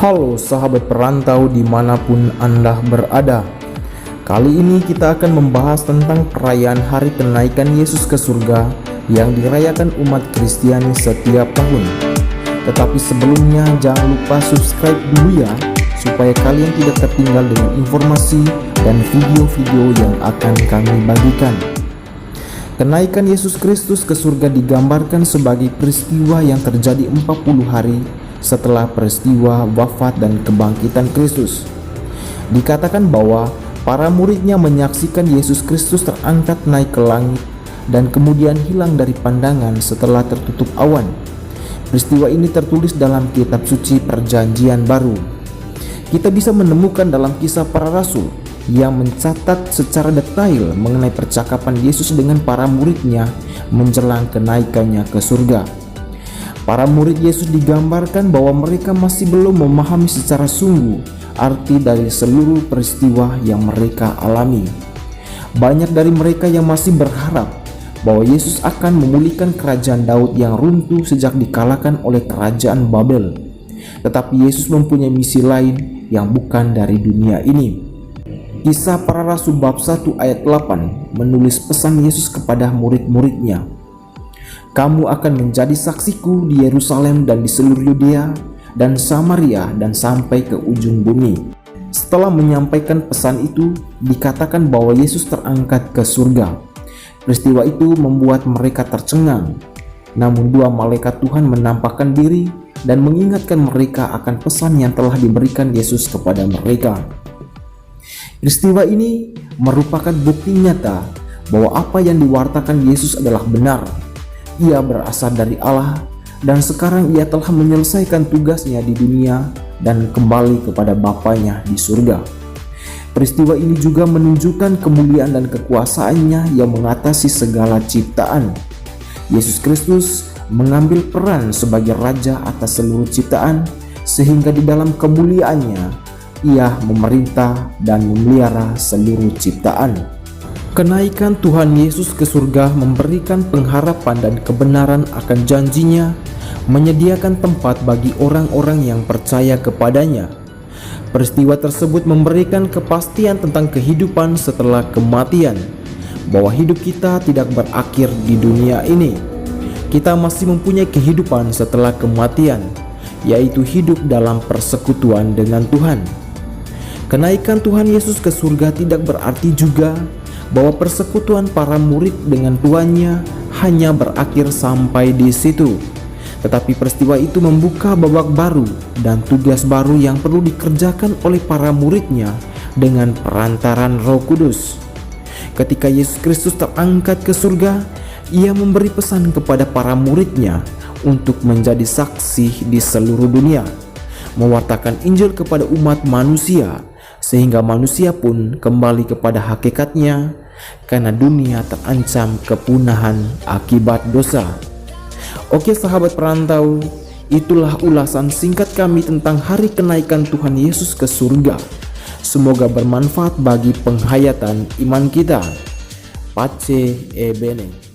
Halo sahabat perantau dimanapun Anda berada. Kali ini kita akan membahas tentang perayaan hari kenaikan Yesus ke surga yang dirayakan umat Kristiani setiap tahun. Tetapi sebelumnya jangan lupa subscribe dulu ya, supaya kalian tidak tertinggal dengan informasi dan video-video yang akan kami bagikan. Kenaikan Yesus Kristus ke surga digambarkan sebagai peristiwa yang terjadi 40 hari setelah peristiwa wafat dan kebangkitan Kristus. Dikatakan bahwa para muridnya menyaksikan Yesus Kristus terangkat naik ke langit dan kemudian hilang dari pandangan setelah tertutup awan. Peristiwa ini tertulis dalam kitab suci Perjanjian Baru. Kita bisa menemukan dalam Kisah Para Rasul yang mencatat secara detail mengenai percakapan Yesus dengan para muridnya menjelang kenaikannya ke surga. Para murid Yesus digambarkan bahwa mereka masih belum memahami secara sungguh arti dari seluruh peristiwa yang mereka alami. Banyak dari mereka yang masih berharap bahwa Yesus akan memulihkan kerajaan Daud yang runtuh sejak dikalahkan oleh kerajaan Babel. Tetapi Yesus mempunyai misi lain yang bukan dari dunia ini. Kisah Para Rasul bab 1 ayat 8 menulis pesan Yesus kepada murid-muridnya. Kamu akan menjadi saksiku di Yerusalem dan di seluruh Yudea dan Samaria dan sampai ke ujung bumi. Setelah menyampaikan pesan itu, dikatakan bahwa Yesus terangkat ke surga. Peristiwa itu membuat mereka tercengang. Namun dua malaikat Tuhan menampakkan diri dan mengingatkan mereka akan pesan yang telah diberikan Yesus kepada mereka. Peristiwa ini merupakan bukti nyata bahwa apa yang diwartakan Yesus adalah benar. Ia berasal dari Allah dan sekarang ia telah menyelesaikan tugasnya di dunia dan kembali kepada Bapanya di surga. Peristiwa ini juga menunjukkan kemuliaan dan kekuasaannya yang mengatasi segala ciptaan. Yesus Kristus mengambil peran sebagai Raja atas seluruh ciptaan, sehingga di dalam kemuliaannya ia memerintah dan memelihara seluruh ciptaan. Kenaikan Tuhan Yesus ke surga memberikan pengharapan dan kebenaran akan janjinya menyediakan tempat bagi orang-orang yang percaya kepadanya. Peristiwa tersebut memberikan kepastian tentang kehidupan setelah kematian, bahwa hidup kita tidak berakhir di dunia ini. Kita masih mempunyai kehidupan setelah kematian, yaitu hidup dalam persekutuan dengan Tuhan. Kenaikan Tuhan Yesus ke surga tidak berarti juga bahwa persekutuan para murid dengan Tuannya hanya berakhir sampai di situ. Tetapi peristiwa itu membuka babak baru dan tugas baru yang perlu dikerjakan oleh para muridnya dengan perantaran Roh Kudus. Ketika Yesus Kristus terangkat ke surga, ia memberi pesan kepada para muridnya untuk menjadi saksi di seluruh dunia, mewartakan Injil kepada umat manusia, sehingga manusia pun kembali kepada hakikatnya, karena dunia terancam kepunahan akibat dosa. Oke sahabat perantau, itulah ulasan singkat kami tentang hari kenaikan Tuhan Yesus ke surga. Semoga bermanfaat bagi penghayatan iman kita. Pace e bene.